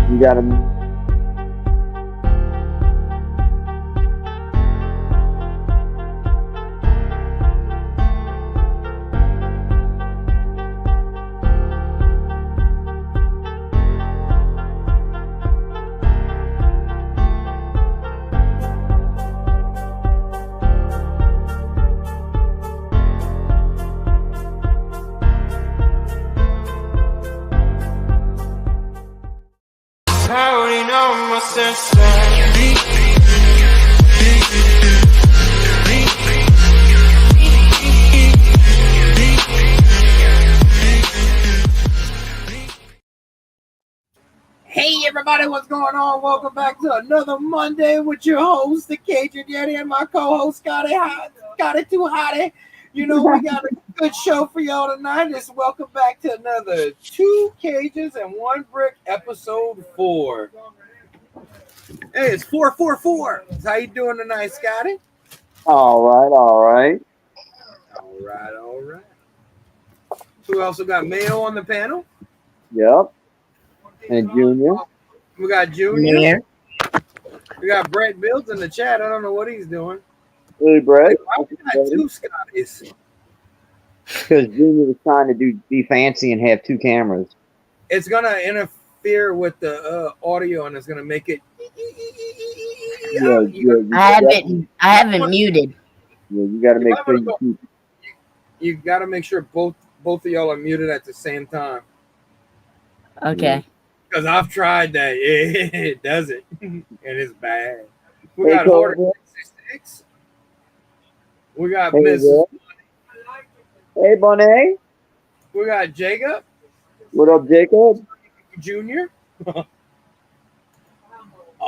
You gotta. Hey everybody, what's going on? Welcome back to another Monday with your host, the Cajun Yeti, and my co-host, Scotty Too Hottie. You know, we got a good show for y'all tonight. Just welcome back to another 2 Cages and 1 Brick, episode 4. Hey, it's 444. How you doing tonight, Scotty? All right. All right. So we also got Mayo on the panel. Yep. And Junior. We got Junior. Yeah. We got Brett Builds in the chat. I don't know what he's doing. Hey, Brett. Why we got 2 Scotties? Because Junior was trying to be fancy and have 2 cameras. It's gonna interfere with the audio, and it's gonna make it. I haven't muted. Yeah, you got to make sure you got to make sure both of y'all are muted at the same time. Okay. Because I've tried that. It doesn't, and it's bad. We got Horton 66. We got Mrs. Hey, Bonnet. We got Jacob. What up, Jacob? Junior.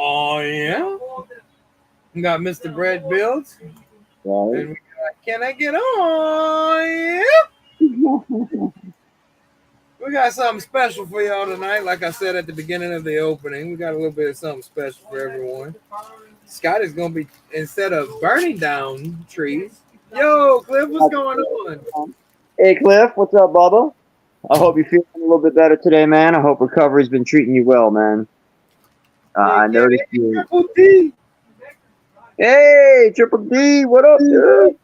Oh yeah. We got Mr. Brett Builds. Right. And we got Can I Get On? Yeah. We got something special for y'all tonight. Like I said at the beginning of the opening, we got a little bit of something special for everyone. Scott is going to be, instead of burning down trees. Yo, Cliff, what's going on? Hey, Cliff, what's up, Bubba? I hope you're feeling a little bit better today, man. I hope recovery's been treating you well, man. I noticed you. Triple D. Hey, Triple D, what up, dude?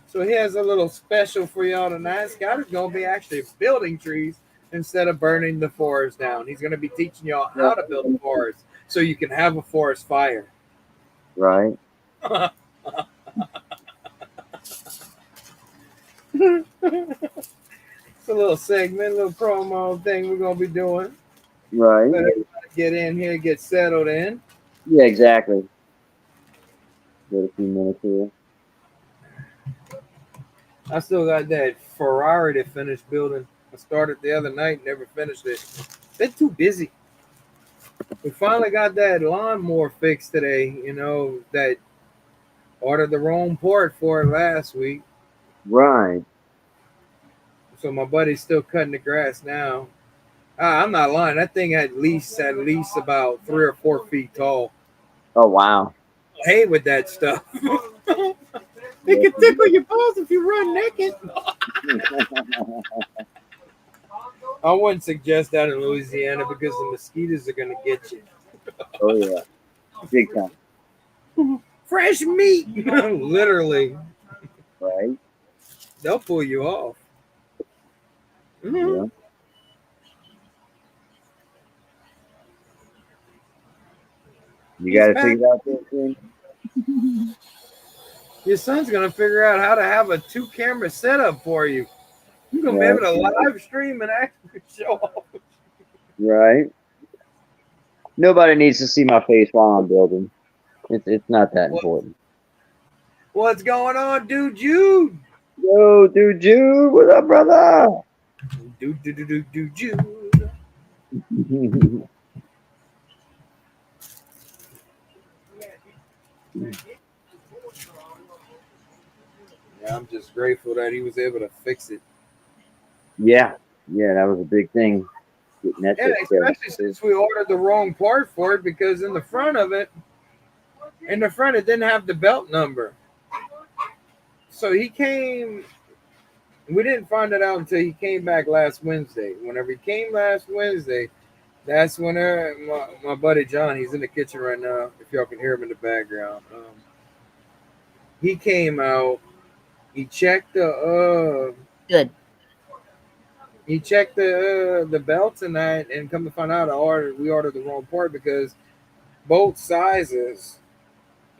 So he has a little special for y'all tonight. Scott is going to be actually building trees instead of burning the forest down. He's going to be teaching y'all how to build a forest so you can have a forest fire. Right. It's a little segment, a little promo thing we're going to be doing. Right. Let everybody get in here, get settled in. Yeah, exactly. Get a few minutes here. I still got that Ferrari to finish building. I started the other night, never finished it. Been too busy. We finally got that lawnmower fixed today. You know, that ordered the wrong part for it last week. Right. So my buddy's still cutting the grass now. I'm not lying. That thing at least about 3 or 4 feet tall. Oh, wow. I hate with that stuff. It can tickle your balls if you run naked. I wouldn't suggest that in Louisiana because the mosquitoes are going to get you. Oh, yeah. Big time. Fresh meat. Literally. Right. They'll pull you off. Mm-hmm. Yeah. You got to figure out this thing. Your son's going to figure out how to have a 2-camera setup for you. You're going to be able to live stream and actually show off. Right. Nobody needs to see my face while I'm building. It's not that important. What's going on, Dude Jude? Yo, Dude Jude. What up, brother? Dude Jude. Yeah, I'm just grateful that he was able to fix it. Yeah, that was a big thing. Especially since we ordered the wrong part for it, because in the front it didn't have the belt number. So he came We didn't find it out until he came back last Wednesday. Whenever he came last Wednesday, that's when my buddy John, he's in the kitchen right now. If y'all can hear him in the background, he came out. He checked Good. the belt tonight, and come to find out, we ordered the wrong part because both sizes.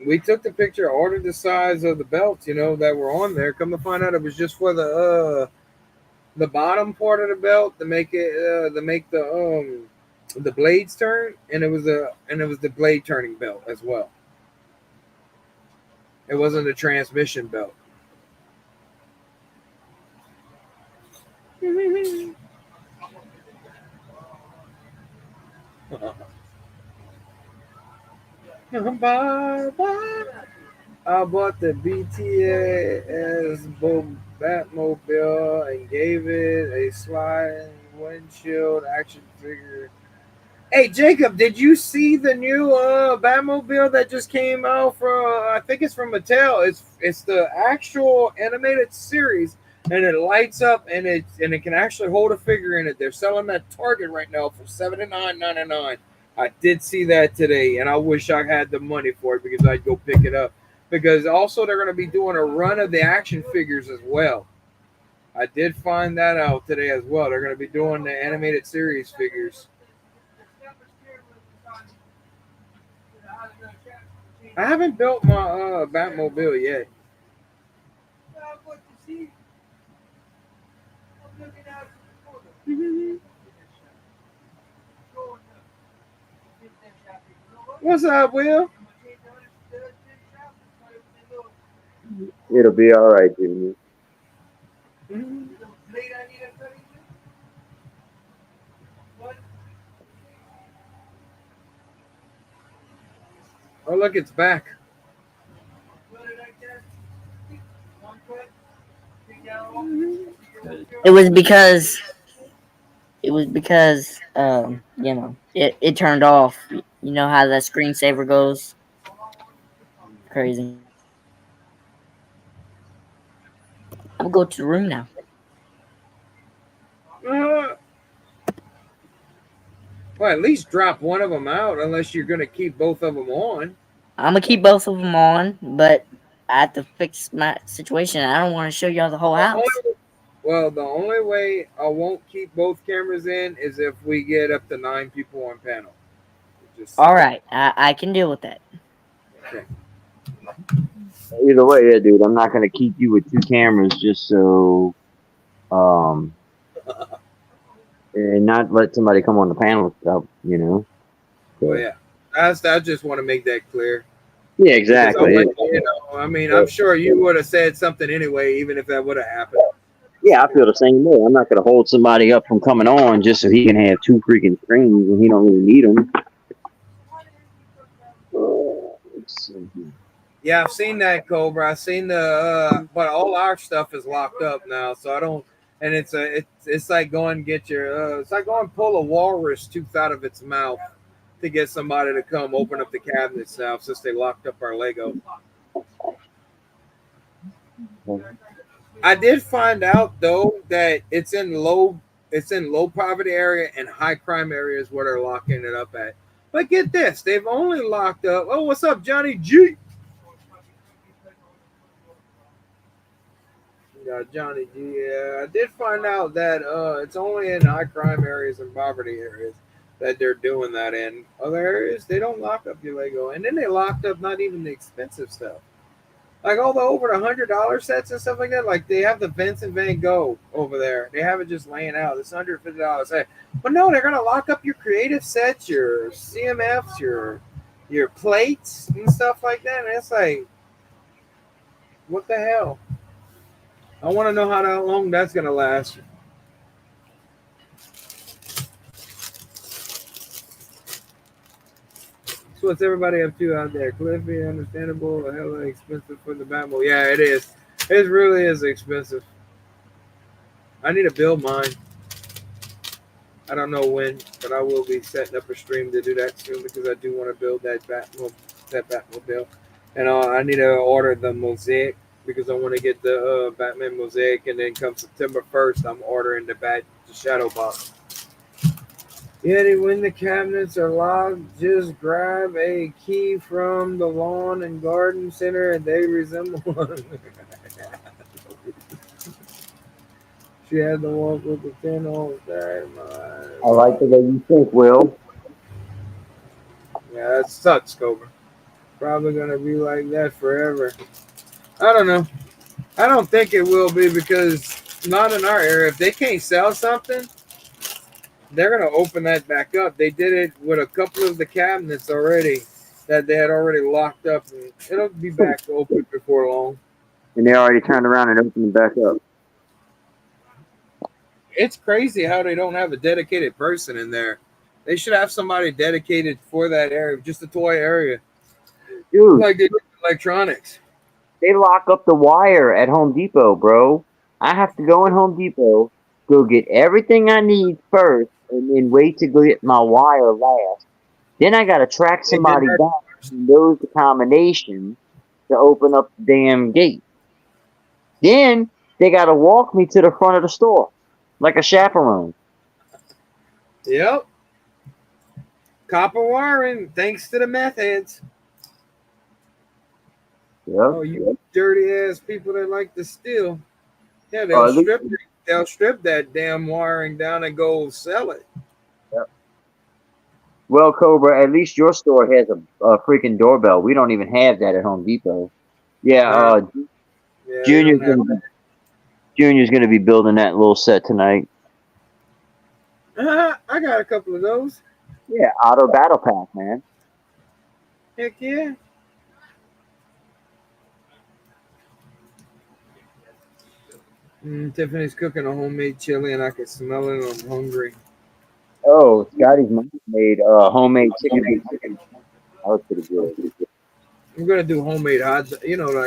We took the picture, ordered the size of the belts, that were on there. Come to find out, it was just for the bottom part of the belt to make the blades turn, and it was the blade turning belt as well. It wasn't a transmission belt. I bought the BTS Batmobile and gave it a sliding windshield action figure. Hey Jacob, did you see the new Batmobile that just came out from? I think it's from Mattel. It's the actual animated series, and it lights up, and it can actually hold a figure in it. They're selling that Target right now for $79.99. I did see that today, and I wish I had the money for it because I'd go pick it up. Because also they're going to be doing a run of the action figures as well. I did find that out today as well. They're going to be doing the animated series figures. I haven't built my Batmobile yet. What's up, Will? It'll be all right, Junior. Oh, look, it's back. It was because it turned off. You know how that screensaver goes? Crazy. I'm gonna go to the room now. Well, at least drop one of them out, unless you're going to keep both of them on. I'm gonna keep both of them on, but I have to fix my situation. I don't want to show y'all the whole house. Well, the only way I won't keep both cameras in is if we get up to 9 people on panel. All right, I can deal with that. Okay. Either way, yeah, dude, I'm not gonna keep you with 2 cameras just so, and not let somebody come on the panel and stuff, So, well, yeah, I just want to make that clear. Yeah, exactly. I'm sure you would have said something anyway, even if that would have happened. Yeah, I feel the same way. I'm not gonna hold somebody up from coming on just so he can have 2 freaking screens when he don't really need them. Yeah, I've seen that, Cobra. I've seen but all our stuff is locked up now, so I don't. And it's like going get your. It's like going pull a walrus tooth out of its mouth to get somebody to come open up the cabinets now, since they locked up our Lego. I did find out though that it's in low poverty area and high crime areas where they're locking it up at. But get this, they've only locked up. Oh, what's up, Johnny G? Yeah, Johnny G. Yeah, I did find out that it's only in high crime areas and poverty areas that they're doing that in. Other areas, they don't lock up your Lego, and then they locked up not even the expensive stuff. Like all the over $100 sets and stuff like that. Like they have the Vincent Van Gogh over there. They have it just laying out. It's $150 set. But no, they're gonna lock up your creative sets, your CMFs, your plates and stuff like that. And it's like, what the hell? I want to know how long that's gonna last. So what's everybody up to out there? Cliffy, understandable, hella expensive for the Batmobile. Yeah, it is. It really is expensive. I need to build mine. I don't know when, but I will be setting up a stream to do that soon because I do want to build that Batmobile. And I need to order the mosaic because I want to get the Batman Mosaic, and then come September 1st, I'm ordering the Shadow Box. Yet when the cabinets are locked, just grab a key from the lawn and garden center, and they resemble one. She had to walk with the thin old guy. I like the way you think, Will. Yeah, that sucks, Cobra. Probably gonna be like that forever. I don't know. I don't think it will be, because not in our area. If they can't sell something, they're gonna open that back up. They did it with a couple of the cabinets already that they had already locked up, and it'll be back open before long. And they already turned around and opened it back up. It's crazy how they don't have a dedicated person in there. They should have somebody dedicated for that area, just the toy area, Dude, like they do with electronics. they lock up the wire at Home Depot, bro. I have to go in Home Depot, go get everything I need first, and then wait to go get my wire last. Then I gotta track They did somebody that. down who knows the combination to open up the damn gate. Then they gotta walk me to the front of the store like a chaperone. Yep. Copper wiring, thanks to the meth heads. Oh, Yep. you dirty ass people that like to steal. Yeah, At least- they'll strip that damn wiring down and go sell it. Well, Cobra, at least your store has a freaking doorbell. We don't even have that at Home Depot. Yeah, Yeah, they Junior's don't have gonna Junior's gonna be building that little set tonight. that. I got a couple of those. Yeah, Auto Battle Pack, man. Heck yeah. Tiffany's cooking a homemade chili, and I can smell it, and I'm hungry. Oh, Scotty's mom made homemade chicken. That was pretty good. I'm gonna do homemade like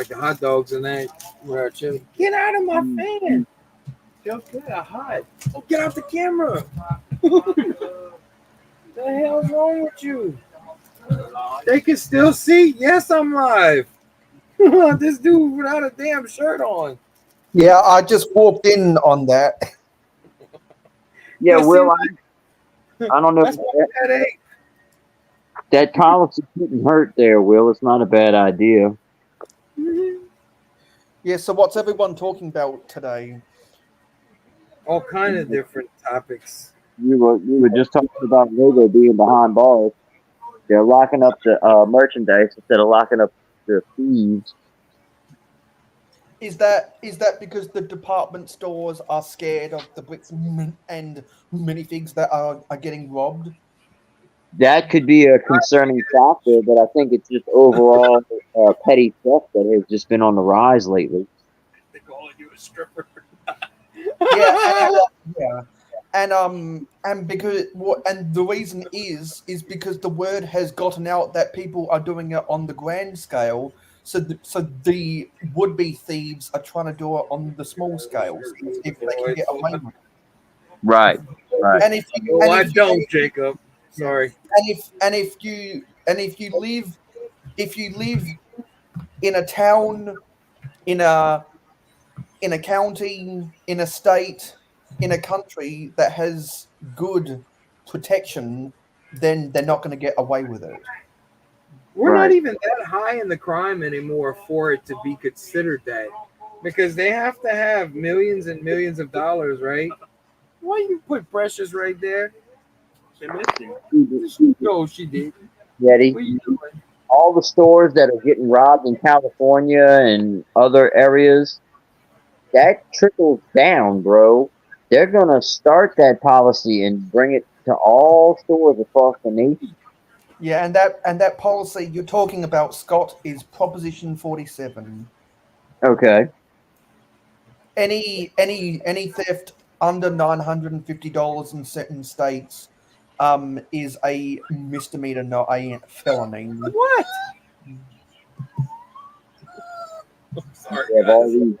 the hot dogs and that with our chili. Get out of my fan! Don't get hot. Oh, get off the camera! The hell's wrong with you? They can still see. Yes, I'm live. This dude without a damn shirt on. Yeah, I just walked in on that. Yeah, Yeah, Will, see, I don't know That's if why that ain't. that policy couldn't hurt there, Will. It's not a bad idea. Yeah, so what's everyone talking about today? All kind of different topics. We were just talking about Lego being behind bars. They're locking up the merchandise instead of locking up the thieves. Is that because the department stores are scared of the bricks and minifigs that are getting robbed? That could be a concerning factor, but I think it's just overall petty theft that has just been on the rise lately. They calling you a stripper. Yeah, and because the reason is because the word has gotten out that people are doing it on the grand scale. So the would-be thieves are trying to do it on the small scales if they can get away with it. Right. And if you, No, and I if you- don't, Jacob. Sorry. and if you live in a town, in a county, in a state, in a country that has good protection, then they're not going to get away with it. We're not Right. even that high in the crime anymore for it to be considered that. Because they have to have millions and millions of dollars, right? Why you put Precious right there? She missed you. No, she did. Yeti. What are you doing? All the stores that are getting robbed in California and other areas, that trickles down, bro. They're gonna start that policy and bring it to all stores across the nation. Yeah, and that policy you're talking about, Scott, is Proposition 47. Okay. Any theft under $950 in certain states is a misdemeanor, not a felony. What? Sorry, They have all guys. these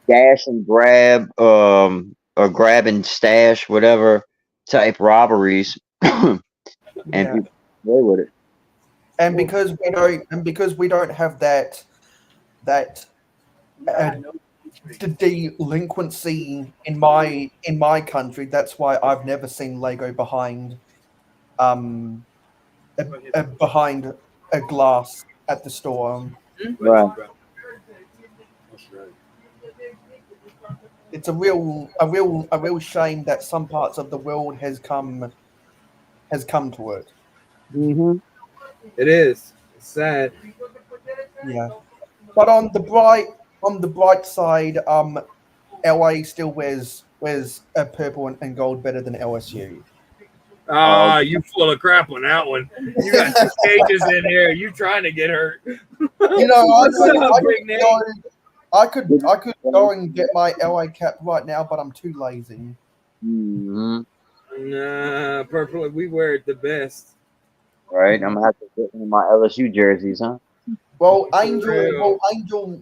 dash and grab, or grab and stash, whatever type robberies, and Yeah. people get away with it. And because we don't have that the delinquency in my country. That's why I've never seen Lego behind behind a glass at the store. Right. It's a real shame that some parts of the world has come to it. Mm-hmm. It is. It's sad. Yeah, but on the bright side, LA still wears a purple and gold better than LSU. Ah, you full of crap on that one. You got two cages in here. You trying to get hurt. You know, What's up, Big Nate? I could go and get my LA cap right now, but I'm too lazy. Mm-hmm. Nah, purple. We wear it the best. Right. I'm gonna have to get one of my LSU jerseys, huh? Well, real. Angel.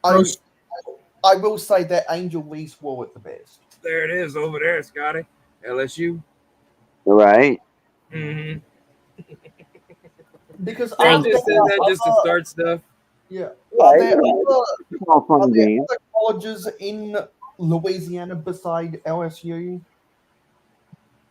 I will say that Angel Reese wore it the best. There it is over there, Scotty. LSU. Right. Mm-hmm. Because I Thank just said that just to start stuff. yeah, Right. other, It's all fun are and there games. other colleges in Louisiana beside LSU?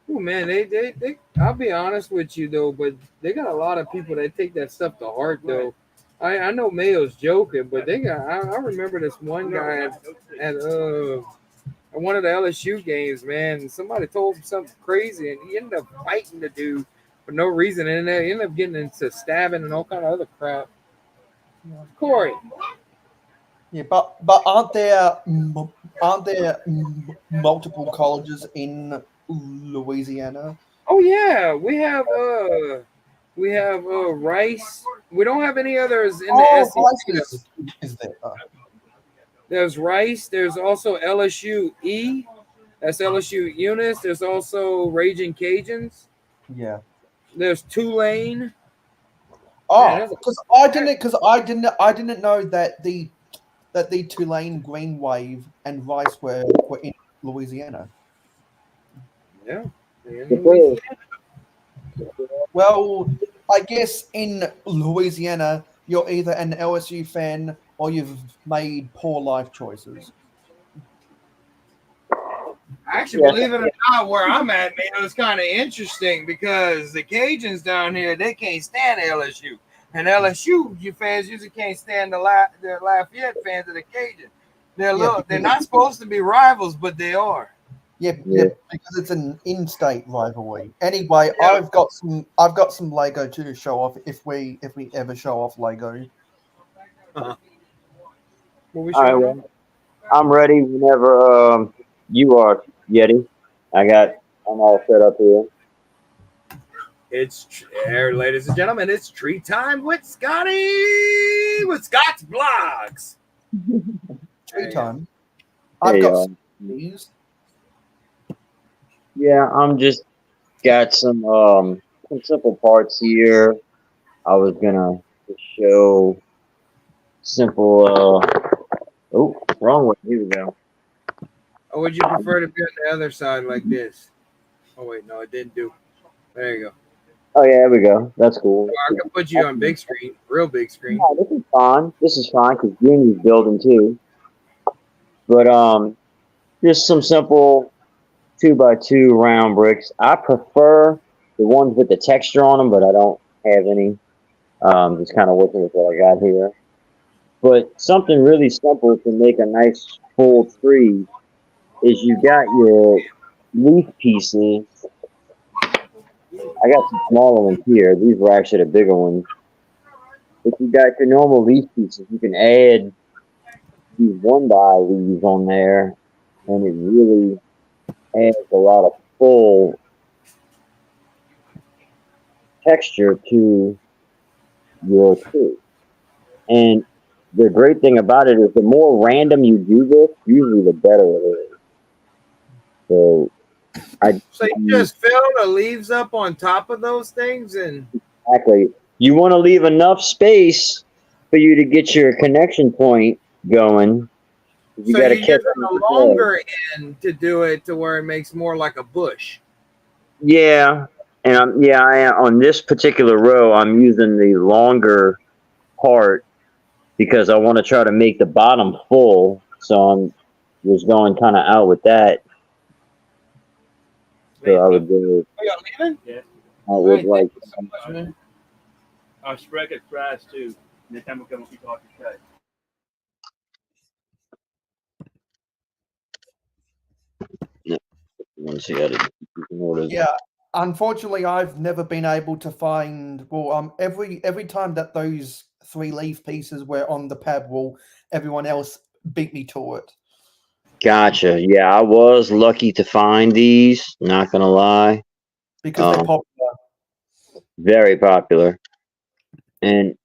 Oh man, they. I'll be honest with you though, but they got a lot of people that take that stuff to heart though. I know Mayo's joking, but they got. I remember this one guy at one of the LSU games, man. Somebody told him something crazy, and he ended up fighting the dude for no reason, and then he ended up getting into stabbing and all kind of other crap. Corey, Yeah, but aren't there multiple colleges in Louisiana? oh yeah, we have Rice. We don't have any others in the Oh, SEC. Rice is there? There's Rice. There's also LSU E. That's LSU Eunice. There's also Raging Cajuns. Yeah. There's Tulane. Man, Oh, there's a, I didn't know that the Tulane Green Wave and Rice were in Louisiana. yeah. In The Bears. Well, I guess in Louisiana, you're either an LSU fan or you've made poor life choices. Actually, Yeah. believe it or not, where I'm at, man, it's kind of interesting because the Cajuns down here, they can't stand LSU. And LSU you fans usually can't stand the Lafayette fans of the Cajun. They're not supposed to be rivals, but they are. Yeah, Yeah. because it's an in-state rivalry. Anyway, Yeah. I've got some Lego too to show off if we ever show off Lego. What we All right. showing off? Well, I'm ready whenever you are, Yeti. I'm all set up here. It's here, ladies and gentlemen. It's tree time with Scotty with Scott's Blogs. Tree time. There I've you got are. some of these. Yeah, I'm just got some simple parts here. I was gonna show simple oh, wrong way. Here we go. Or would you prefer to be on the other side like this? Oh wait, no, it didn't do. There you go. Oh yeah, there we go. That's cool. Or I can put you on big screen, real big screen. No, this is fine. This is fine because Jamie's building too. But just some simple 2x2 round bricks. I prefer the ones with the texture on them, but I don't have any. Just kind of working with what I got here. But something really simple to make a nice full tree is you got your leaf pieces. I got some smaller ones here. These were actually the bigger ones. If you got your normal leaf pieces, you can add these 1x leaves on there, and it really adds a lot of full texture to your tree. And the great thing about it is the more random you do this, usually the better it is. So So you just fill the leaves up on top of those things, and exactly, you want to leave enough space for you to get your connection point going. You so got to you catch use a longer end to do it to where it makes more like a bush. Yeah, and I am on this particular row. I'm using the longer part because I want to try to make the bottom full. So I'm was going kind of out with that. So I would go Are y'all leaving? Yeah. out All with right, like thank you so much, man. Our spread gets fries too. Next time we come, we talk to cut. let's see how to order. Yeah. Unfortunately, I've never been able to find. Well, every time that those 3-leaf pieces were on the pad wall, everyone else beat me to it Gotcha. Yeah, I was lucky to find these. Not gonna lie, because they're popular. very popular. And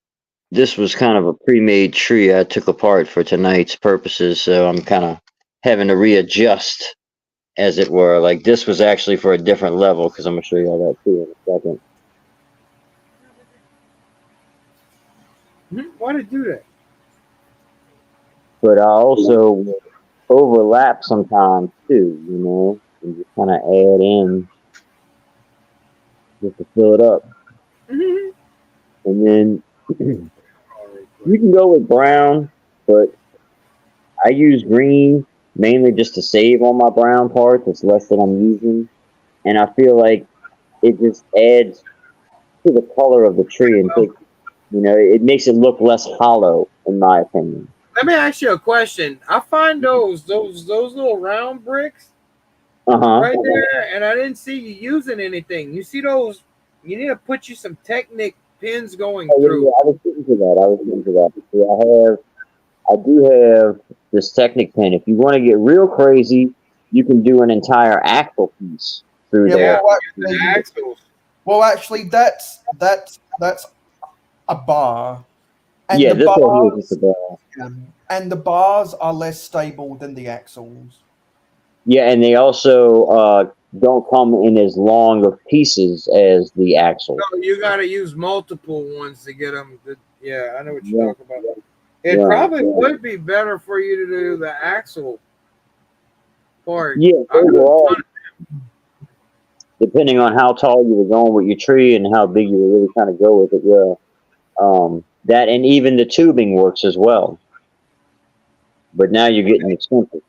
this was kind of a pre-made tree I took apart for tonight's purposes, so I'm kind of having to readjust, as it were. Like this was actually for a different level because I'm gonna show you all that too in a second. Why did you do that? But I also overlap sometimes too, you know, and just kind of add in just to fill it up, Mhm. and then you can go with brown, but I use green mainly just to save on my brown parts. It's less that I'm using, and I feel like it just adds to the color of the tree and takes, you know, it makes it look less hollow, in my opinion. Let me ask you a question. I find those little round bricks Uh huh. right there, and I didn't see you using anything. You see those? You need to put you some Technic pins going Oh, yeah, through. yeah, I was getting to that. I was getting to that. Yeah, I do have this Technic pin. If you want to get real crazy, you can do an entire axle piece through Yeah, there. The axles. actually, that's a bar, and Yeah, the this one here is just a bars bar. and the bars are less stable than the axles. Yeah, and they also don't come in as long of pieces as the axle. No, you got to use multiple ones to get them. Yeah, I know what you're Yeah, talking about. It right. probably would be better for you to do the axle part. Yeah, I do a overall, ton depending on how tall you were going with your tree and how big you were really trying to go with it, yeah. That and even the tubing works as well. But now you're getting expensive.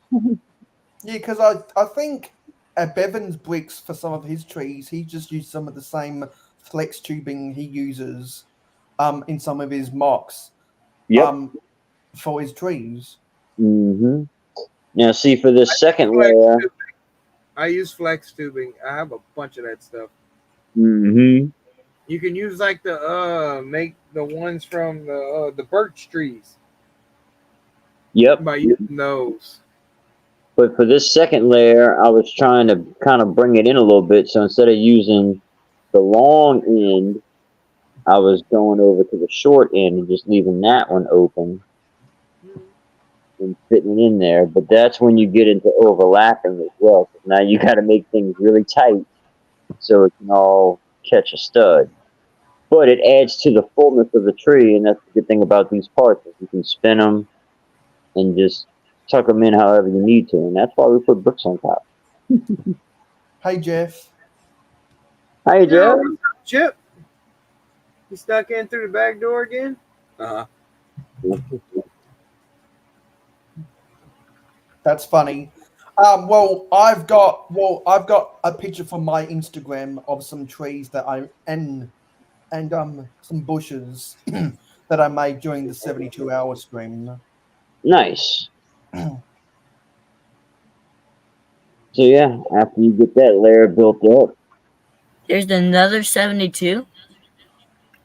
Yeah, because I think at Bevan's bricks for some of his trees, he just used some of the same flex tubing he uses in some of his mocks Yep. for his trees. Hmm. Now, see, for this second flex layer, tubing. I use flex tubing. I have a bunch of that stuff. hmm You can use like the make the ones from the birch trees yep. by using those. But for this second layer, I was trying to kind of bring it in a little bit. So instead of using the long end, I was going over to the short end and just leaving that one open and fitting it in there. But that's when you get into overlapping as well. 'Cause now you got to make things really tight so it can all catch a stud. But it adds to the fullness of the tree, and that's the good thing about these parts is you can spin them and just tuck them in however you need to, and that's why we put bricks on top. Hey Jeff, Hey, Yeah, Jeff. what's up, Chip? You stuck in through the back door again? that's funny. I've got a picture from my Instagram of some trees that I and some bushes that I made during the 72-hour stream. Nice. So yeah, after you get that layer built up, There's another 72.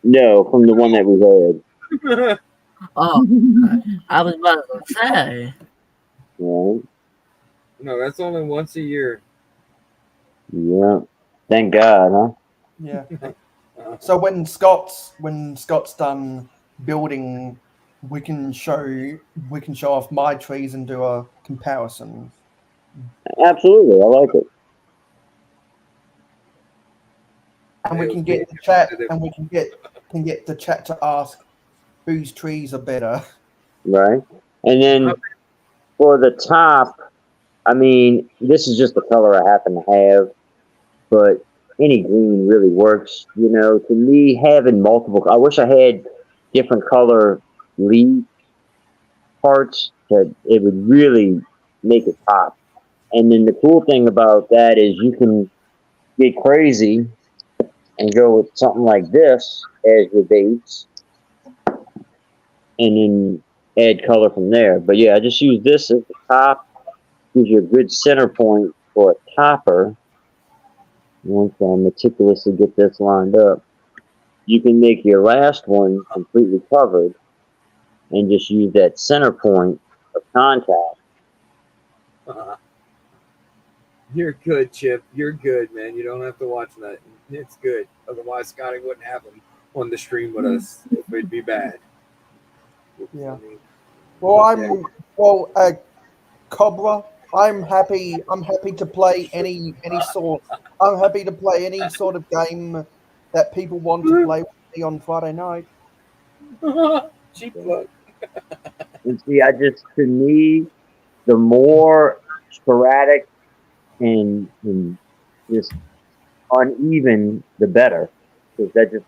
no, from the one that we had. Oh, I was about to say. Yeah, No, that's only once a year. yeah. Thank God, huh? Yeah. So when Scott's done building, we can show off my trees and do a comparison. Absolutely, I like it. And we It was can being get the chat competitive. and we can get the chat to ask whose trees are better. Right, and then for the top, I mean, this is just the color I happen to have, but any green really works. You know, to me, having multiple. I wish I had different color leaves parts that it would really make it pop. And then the cool thing about that is you can get crazy and go with something like this as your base, and then add color from there. But yeah, I just use this as the top. Gives you a good center point for a topper. Once I meticulously get this lined up, you can make your last one completely covered and just use that center point of contact. You're good, Chip. You're good, man. You don't have to watch that. It's good. Otherwise, Scotty wouldn't have him on the stream with us. It'd be bad. Yeah. Well, Cobra. I'm happy. I'm happy to play any sort. I'm happy to play any sort of game that people want to play with me on Friday night. Cheap plug. And see, to me, the more sporadic and just uneven, the better. Because that just,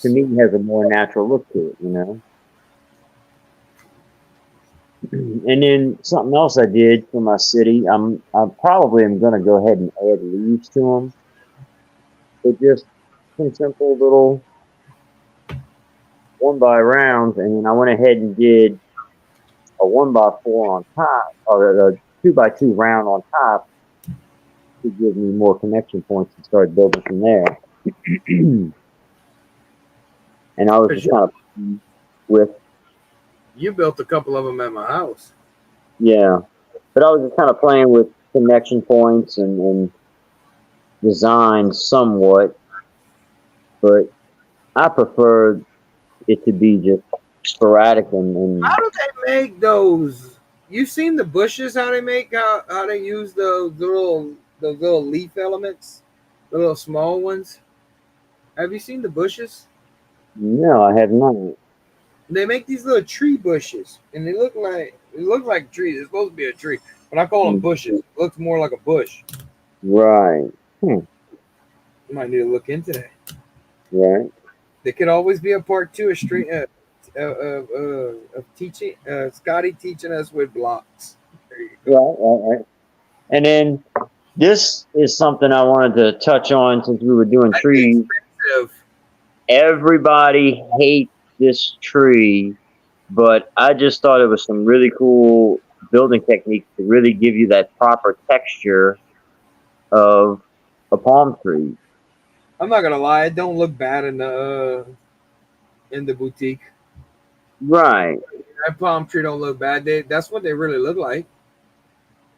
to me, has a more natural look to it, you know? And then something else I did for my city, I probably am going to go ahead and add leaves to them. But just some simple little 1x rounds, and then I went ahead and did a 1x4 on top, or a 2x2 round on top to give me more connection points and start building from there. And I was just kind of with. You built a couple of them at my house. Yeah, but I was just kind of playing with connection points and design somewhat, but I prefer it to be just sporadic and How do they make those? You've seen the bushes? How they make? How they use those little leaf elements, the little small ones? Have you seen the bushes? No, I have not. They make these little tree bushes, and they look like trees. It's supposed to be a tree, but I call them bushes. It looks more like a bush. Right. You might need to look into that. Right. There could always be a part two of teaching. Scotty teaching us with blocks. Right. And then this is something I wanted to touch on since we were doing trees. Everybody hates this tree, but I just thought it was some really cool building techniques to really give you that proper texture of a palm tree. I'm not gonna lie, it don't look bad in the boutique. Right. That palm tree don't look bad. That's what they really look like.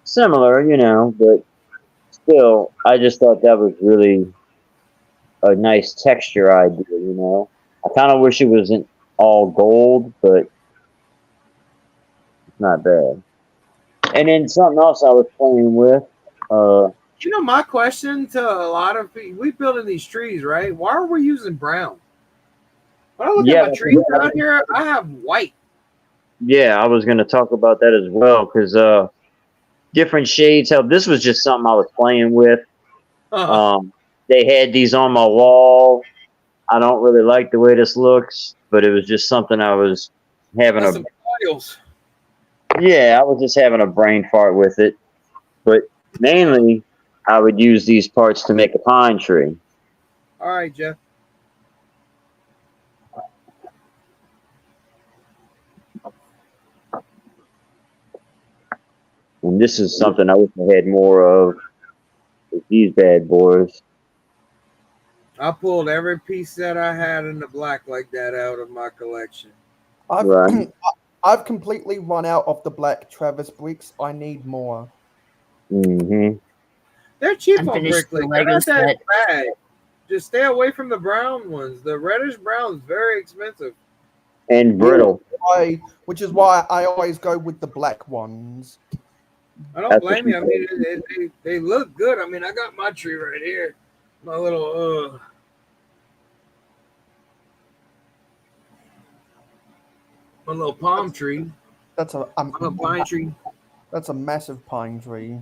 Similar, you know, but still, I just thought that was really a nice texture idea, you know. I kind of wish it wasn't all gold, but it's not bad. And then something else I was playing with. You know, my question to a lot of people, we building these trees, right? Why are we using brown? When I look at my trees out here, I have white. Yeah, I was going to talk about that as well, because different shades. How this was just something I was playing with. They had these on my wall. I don't really like the way this looks, but it was just something I was having Yeah, I was just having a brain fart with it. But mainly, I would use these parts to make a pine tree. All right, Jeff. And this is something I wish I had more of. These bad boys. I pulled every piece that I had in the black like that out of my collection. I've completely run out of the black Travis bricks. I need more. Mm-hmm. They're cheap on brick. They're not that bad. Just stay away from the brown ones. The reddish brown is very expensive. And brittle. Which is why I always go with the black ones. I don't blame you. I mean, they look good. I mean, I got my tree right here. My little palm tree. That's a pine tree. That's a massive pine tree.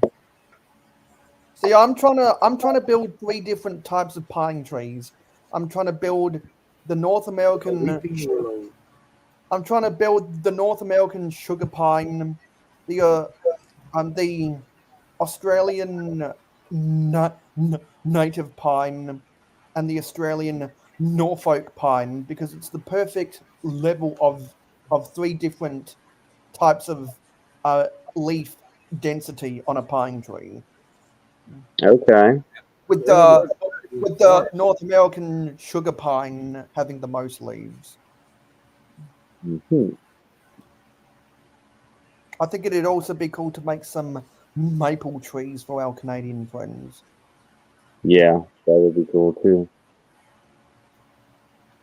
See, I'm trying to build 3 different types of pine trees. I'm trying to build the North American. I'm trying to build the North American sugar pine, the Australian native pine, and the Australian Norfolk pine because it's the perfect level of three different types of leaf density on a pine tree. Okay. With Really? the with the North American sugar pine having the most leaves. Hmm. I think it'd also be cool to make some maple trees for our Canadian friends. Yeah, that would be cool too.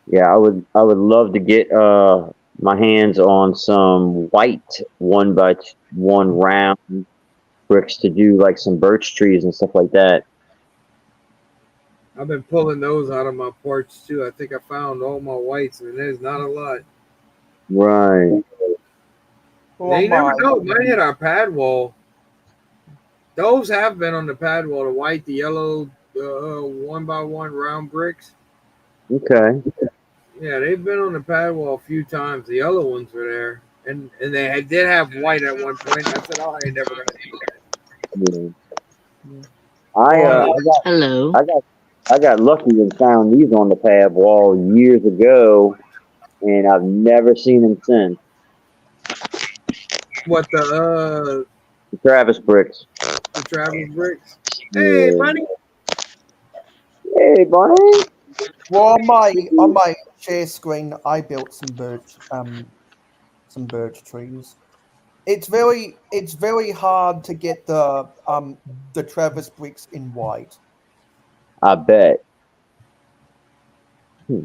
Yeah, I would love to get my hands on some white 1 by 1 round bricks to do like some birch trees and stuff like that. I've been pulling those out of my porch too. I think I found all my whites, and there's not a lot. Right. Now, Oh you never my! know. It might hit our pad wall. Those have been on the pad wall. The white, the yellow, 1 by 1 round bricks. Okay. Yeah, they've been on the pad wall a few times. The yellow ones were there, and they did have white at one point. I said, "Oh, I ain't never gonna do that." Yeah. I Oh, uh yeah. I got Hello. I got I got lucky and found these on the pad wall years ago, and I've never seen them since. What The Travis bricks. the Travis bricks? Hey, Yeah. buddy. Hey, Bonnie. Well, on my share screen, I built some birch trees. It's very hard to get the Travis bricks in white. I bet. Hmm.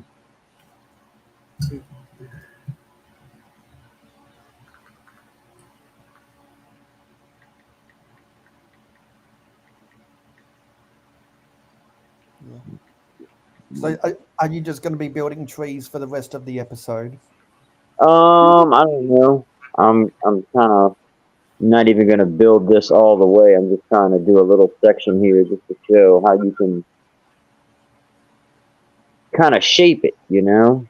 Yeah. So are you just going to be building trees for the rest of the episode? I don't know. I'm kind of not even gonna build this all the way. I'm just trying to do a little section here just to show how you can kind of shape it. You know.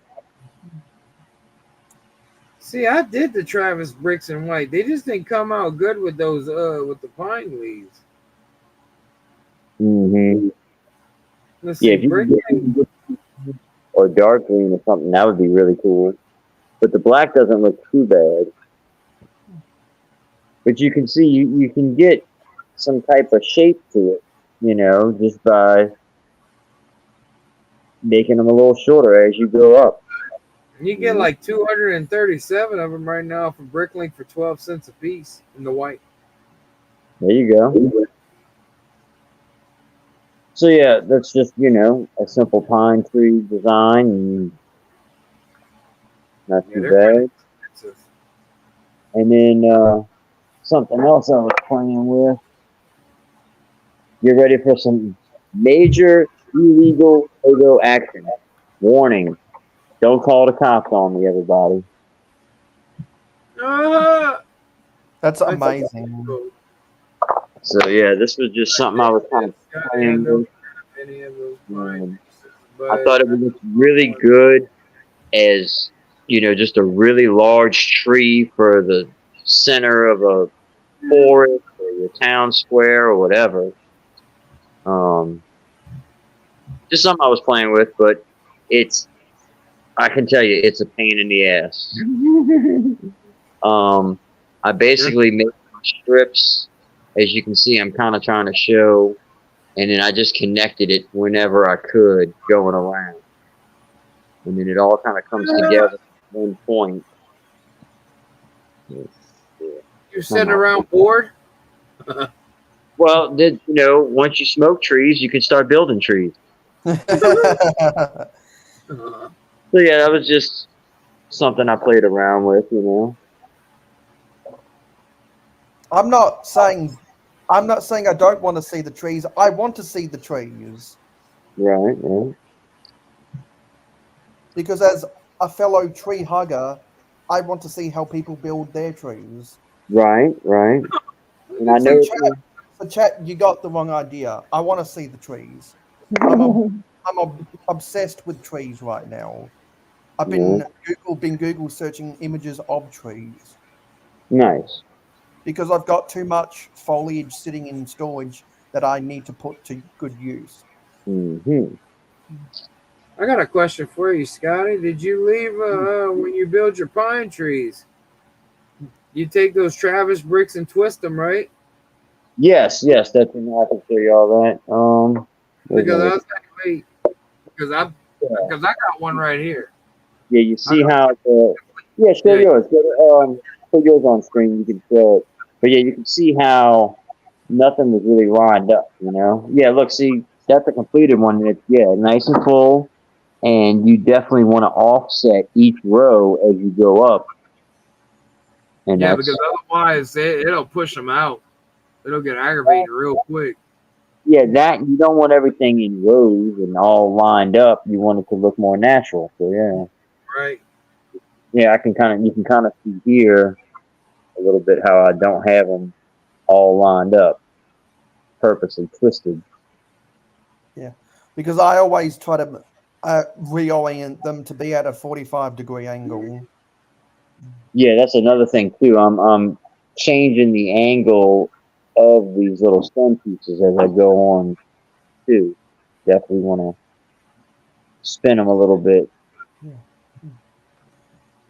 See, I did the Travis bricks in white. They just didn't come out good with those with the pine leaves. Hmm. Let's Yeah, see, if you brick. can get or dark green or something, that would be really cool. But the black doesn't look too bad. But you can see you can get some type of shape to it, just by making them a little shorter as you go up. You get Mhm. like 237 of them right now for Bricklink for 12 cents a piece in the white. There you go. So yeah, that's just a simple pine tree design, and not Yeah, too they're kind of bad. expensive. And then something else I was playing with. Get ready for some major illegal photo action. Warning: don't call the cops on me, everybody. Ah, That's I think amazing. so. So yeah, this was just something I was kind of Gotta playing end up with. any of those pine Um, pieces, I but thought it would look really good as just a really large tree for the center of a forest or your town square or whatever. Um, just something I was playing with, but it's I can tell you it's a pain in the ass. I basically made strips. As you can see, I'm kind of trying to show, and then I just connected it whenever I could going around, and then it all kind of comes together at one point. Yeah, you're come sitting on. around bored. Well, once you smoke trees, you can start building trees. So yeah, that was just something I played around with. I'm not saying I don't want to see the trees. I want to see the trees Right, right, because as a fellow tree hugger, I want to see how people build their trees. right, right. And I So know chat, so chat, you got the wrong idea. I want to see the trees. I'm obsessed with trees right now. I've Yeah. been Google searching images of trees Nice. because I've got too much foliage sitting in storage that I need to put to good use. Hmm. I got a question for you, Scotty. Did you leave Hmm. when you build your pine trees? You take those Travis bricks and twist them, right? Yes, yes, that's I can show you all that. Where's my Because I little- was like, wait, yeah, because I got one right here. yeah, you I see don't, how the yeah, show yeah, yours. Put yours on screen. You can show it. But yeah, you can see how nothing was really lined up. You know. Yeah, look, see, that's a completed one. And it's yeah, nice and full. And you definitely want to offset each row as you go up. And yeah, that's because otherwise it'll push them out. It'll get aggravating real quick. yeah, that you don't want everything in rows and all lined up. You want it to look more natural. So yeah, Right. yeah, you can kind of see here a little bit how I don't have them all lined up, purposely twisted. Yeah, because I always try to reorient them to be at a 45-degree angle. Yeah, that's another thing too. I'm changing the angle of these little stem pieces as I go on too. Definitely want to spin them a little bit. Yeah.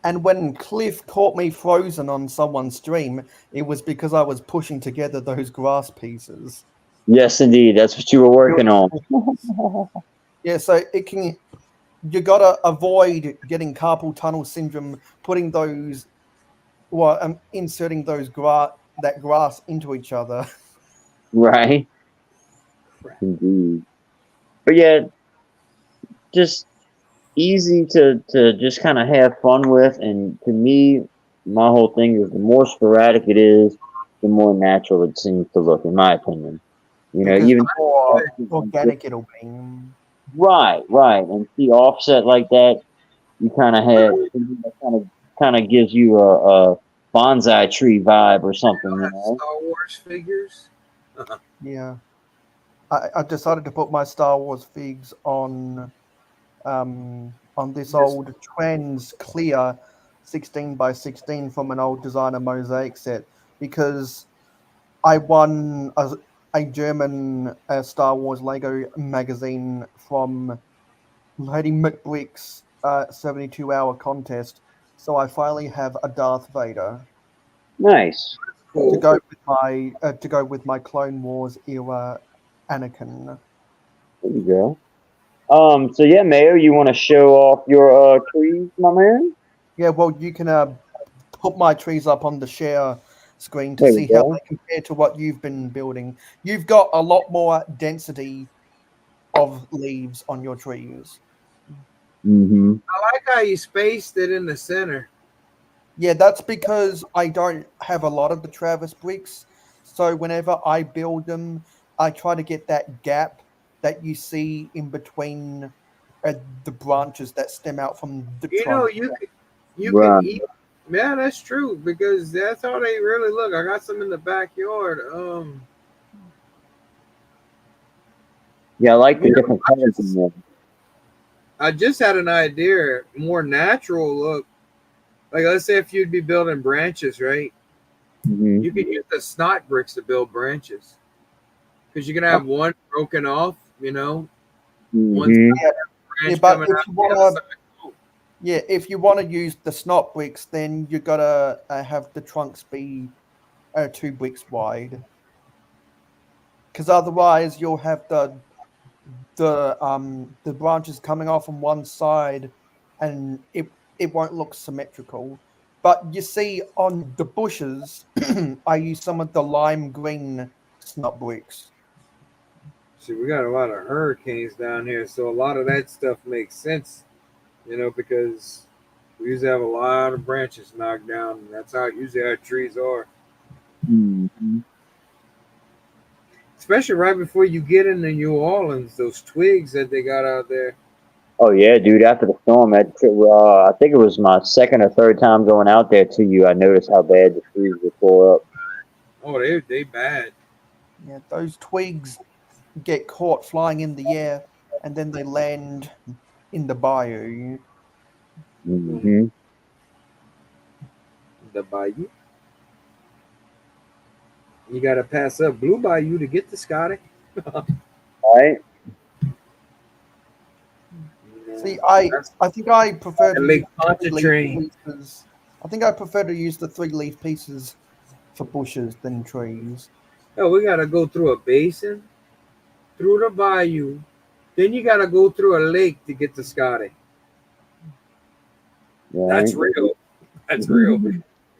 And when Cliff caught me frozen on someone's stream, it was because I was pushing together those grass pieces. Yes, indeed, that's what you were working on. Yeah, so it can you gotta avoid getting carpal tunnel syndrome, putting those well, inserting those grass into each other. Right, indeed. But yeah, just easy to just kind of have fun with. And to me, my whole thing is the more sporadic it is, the more natural it seems to look, in my opinion. You know, Because the even more organic it'll be. right, right, and see offset like that, you kind of have kind of gives you a bonsai tree vibe or something, you know. Star Wars figures. Yeah. I decided to put my Star Wars figs on this Just old trans clear 16 by 16 from an old designer mosaic set because I won a German Star Wars Lego magazine from Lady McBrick's 72-hour contest. So I finally have a Darth Vader Nice. to Cool. go with my Clone Wars era Anakin. There you go. So yeah, Mayo, you want to show off your trees, my man? Yeah, well, you can put my trees up on the share screen to There you see how go. they compare to what you've been building. You've got a lot more density of leaves on your trees. Mm-hmm. I like how you spaced it in the center. Yeah, that's because I don't have a lot of the Travis bricks. So whenever I build them, I try to get that gap that you see in between the branches that stem out from the You know, trunk. you can Right. eat. Yeah, that's true because that's how they really look. I got some in the backyard. Yeah, I like the You know, different colors in there. I just had an idea, more natural look. Like let's say if you'd be building branches, right? Mm-hmm. You could use the snot bricks to build branches because you can have one broken off. You know, one Mm-hmm. Yeah, branch but coming if out you the other wanna, side. yeah, if you wanna use the snot bricks, then you gotta have the trunks be 2 bricks wide, because otherwise you'll have the branches coming off on one side, and it won't look symmetrical. But you see, on the bushes, I use some of the lime green snot bricks. See, we got a lot of hurricanes down here, so a lot of that stuff makes sense. You know, because we usually have a lot of branches knocked down, and that's how usually our trees are. Mm-hmm. Especially right before you get into New Orleans, those twigs that they got out there. Oh yeah, dude. After the storm, I think it was my second or third time going out there to you. I noticed how bad the trees were tore up. Oh, they bad. Yeah, those twigs get caught flying in the air, and then they land in the bayou. Mm-hmm. The Bayou. You got to pass up Blue Bayou to get to Scotty. Right? See, I think I prefer to And use Lake the three-leaf Pontchartrain. pieces. I think I prefer to use the 3-leaf pieces for bushes than trees. Oh, we got to go through a basin, through the bayou. Then you got to go through a lake to get to Scotty. Right. That's real. That's real.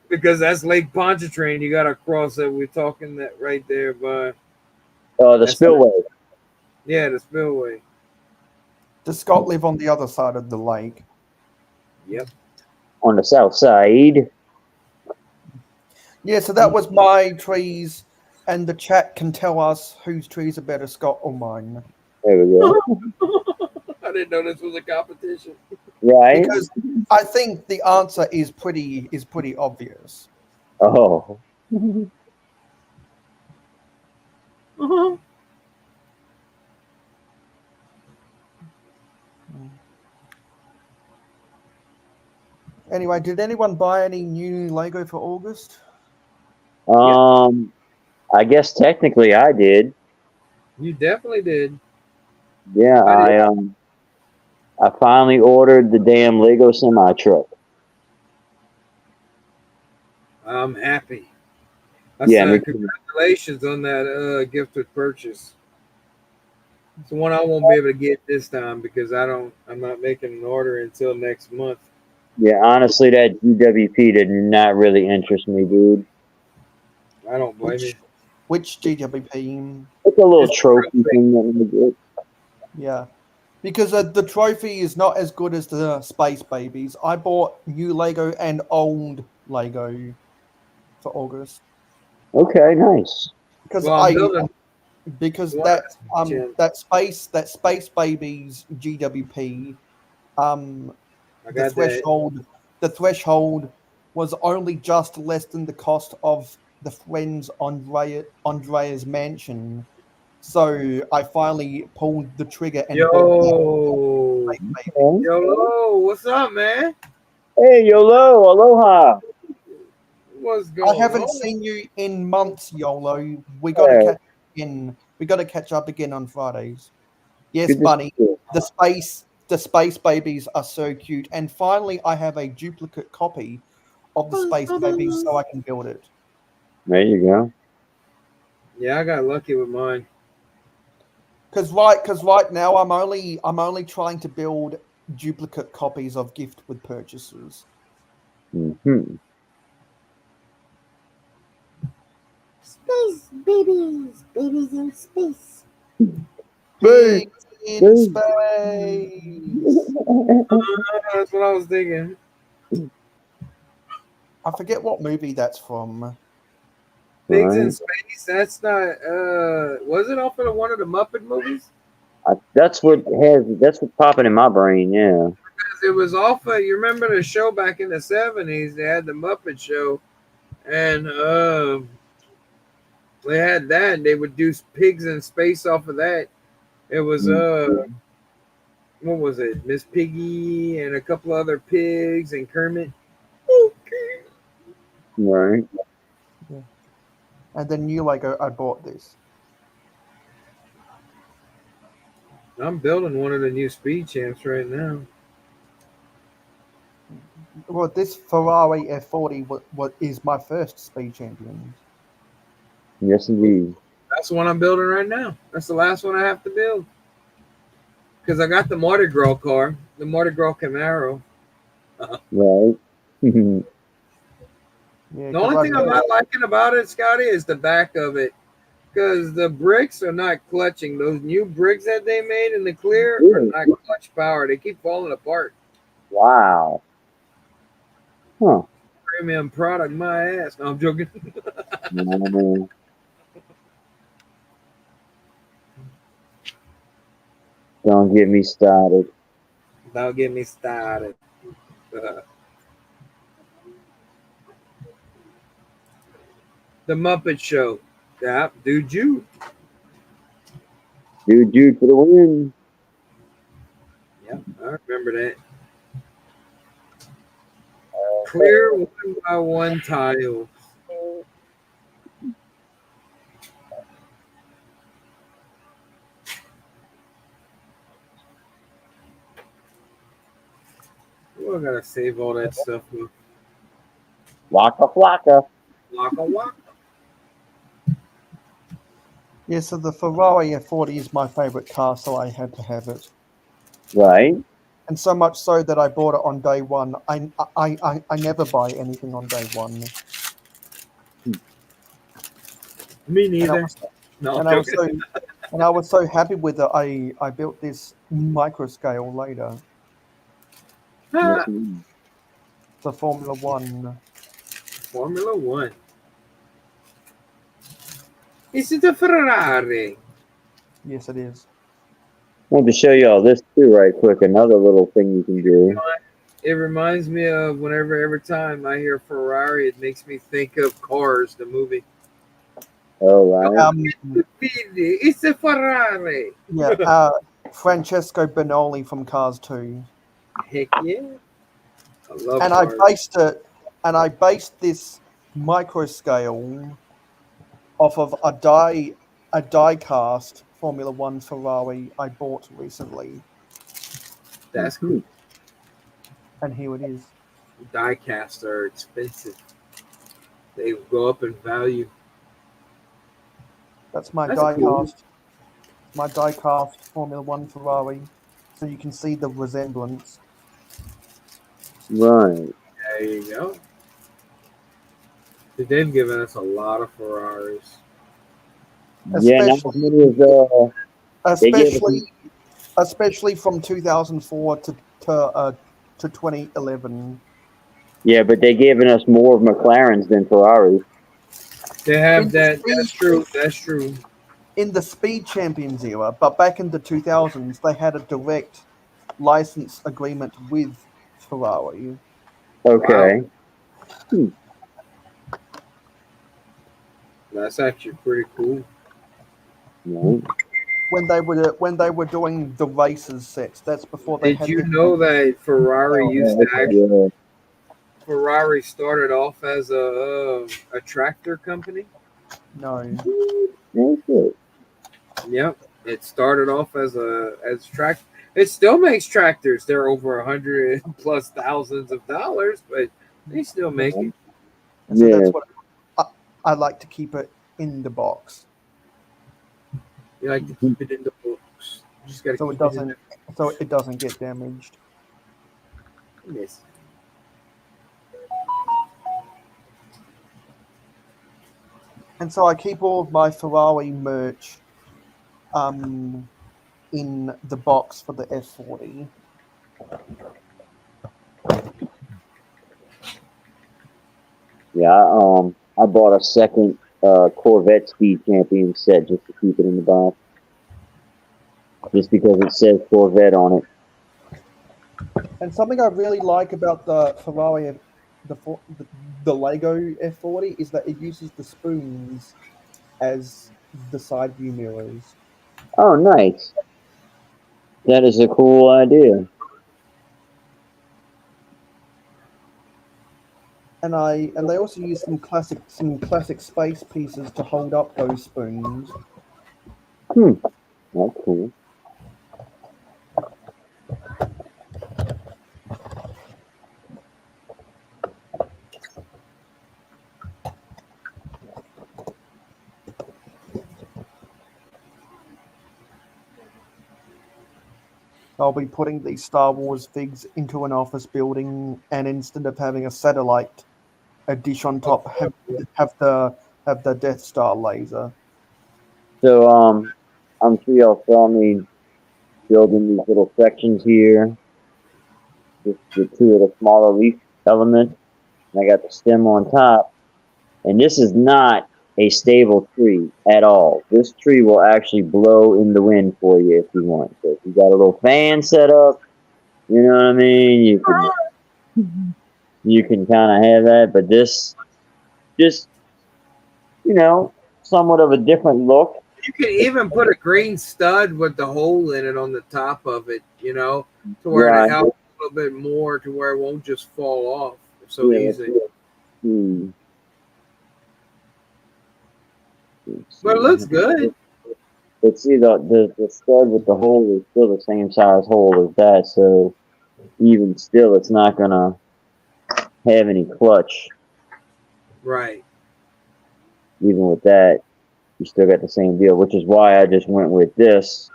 Because that's Lake Pontchartrain. You got to cross it. We're talking that right there by. The That's spillway. Yeah, the spillway. Does Scott live on the other side of the lake? Yep. On the south side. Yeah, so that was my trees, and the chat can tell us whose trees are better, Scott or mine. There we go. I didn't know this was a competition. Right? Because I think the answer is pretty obvious. Oh. Anyway, did anyone buy any new Lego for August? I guess technically I did. You definitely did. Yeah, I finally ordered the damn Lego semi truck. I'm happy. Yeah, me too. Congratulations on that gifted purchase. It's one I won't be able to get this time because I'm not making an order until next month. Yeah, honestly, that GWP did not really interest me, dude. I don't blame you. Which GWP? It's a little It's trophy thing that we get. Yeah, because the trophy is not as good as the Space Babies. I bought new Lego and old Lego for August Okay, nice. because Well, I'm building one of that Space Babies GWP I the got that. threshold was only just less than the cost of the Friends Andrea's mansion. So I finally pulled the trigger and bought that Yo, Space Baby. Okay. Lo, what's up, man? Hey, YOLO, aloha. What's I going haven't on? seen you in months, YOLO. We got to Yeah, catch in. We got to catch up again on Fridays. Yes, good to see Bunny. you. The space babies are so cute. And finally, I have a duplicate copy of the space babies, so I can build it. There you go. Yeah, I got lucky with mine. Because right now I'm only trying to build duplicate copies of gift with purchases. Mm-hmm. Space babies, babies in space. Hey, Pigs in hey. space. That's what I was thinking. I forget what movie that's from. Pigs in Right. Space. That's not. Was it off of one of the Muppet movies? That's what's popping in my brain. Yeah. It was off of. You remember the show back in the '70s? They had the Muppet Show, and they had that. And they would do Pigs in Space off of that. It was what was it? Miss Piggy and a couple other pigs and Kermit. Okay. Right. Yeah. And then you I bought this. I'm building one of the new Speed Champs right now. Well, this Ferrari F40 what is my first speed champion. Yes, indeed. That's the one I'm building right now. That's the last one I have to build. Because I got the Mardi Gras car, the Mardi Gras Camaro. Right. Yeah, The only thing I'm not liking about it, Scotty, is the back of it. Because the bricks are not clutching. Those new bricks that they made in the clear are not clutch power. They keep falling apart. Wow. Huh. Premium product, my ass. No, I'm joking. No. Don't get me started. Don't get me started. The Muppet Show. Yeah, dude, you. Dude for the win. Yeah, I remember that. Clear 1x1 tiles. Ooh, I gotta save all that stuff. Waka flocka. Waka waka. Yeah, so the Ferrari F40 is my favorite car, so I had to have it. Right. And so much so that I bought it on day one. I never buy anything on day one. Me And I neither. was, No, and I'm I was joking. so happy with it. I built this micro scale later. Yes, The Formula One. Formula One. Is it a Ferrari? Yes, it is. I wanted to show you all this too, right quick. Another little thing you can do. It reminds me of every time I hear Ferrari, it makes me think of Cars, the movie. Oh, right. It's a Ferrari. Yeah, Francesco Benoli from Cars 2. Heck yeah. I love And Cars. I based this micro scale off of a die cast Formula One Ferrari I bought recently. That's cool. And here it is. Die casts are expensive. They go up in value. That's my That's die cool. cast. My die cast Formula One Ferrari. So you can see the resemblance. Right. There you go. They've given us a lot of Ferraris. Yeah, not as many as they gave us. Especially from 2004 to 2011. Yeah, but they given us more of McLarens than Ferraris. They have that. That's true. That's true. In the Speed Champions era, but back in the 2000s, they had a direct license agreement with Ferrari. Okay. Wow. That's actually pretty cool. Right. When they were doing the races sets, that's before they Did had. you know that Ferrari used to actually? Yeah. Ferrari started off as a tractor company. No. Yep, it started off as track. It still makes tractors. They're over 100 plus thousands of dollars, but they still make it. And so Yeah. that's what I like to keep it in the box. You like to keep it in the books. You just gotta So keep it doesn't get damaged. Yes. And so I keep all of my Ferrari merch in the box for the F40. Yeah, I bought a second Corvette Speed Champion set just to keep it in the box. Just because it says Corvette on it. And something I really like about the Ferrari, the Lego F40, is that it uses the spoons as the side view mirrors. Oh, nice. That is a cool idea. And they also use some classic space pieces to hold up those spoons. That's cool. I'll be putting these Star Wars figs into an office building, and instead of having a satellite, a dish on top, have the Death Star laser. So, I'm sure y'all saw me building these little sections here. Just the two of the smaller leaf elements. And I got the stem on top. And this is not a stable tree at all. This tree will actually blow in the wind for you if you want. So if you got a little fan set up, you know what I mean? You can kind of have that, but this just, somewhat of a different look. You can even put a green stud with the hole in it on the top of it, to where it helps a little bit more to where it won't just fall off. So Yeah, easy. let's But it looks good. But see, the stud with the hole is still the same size hole as that, so even still, it's not gonna have any clutch. Right. Even with that, you still got the same deal, which is why I just went with this.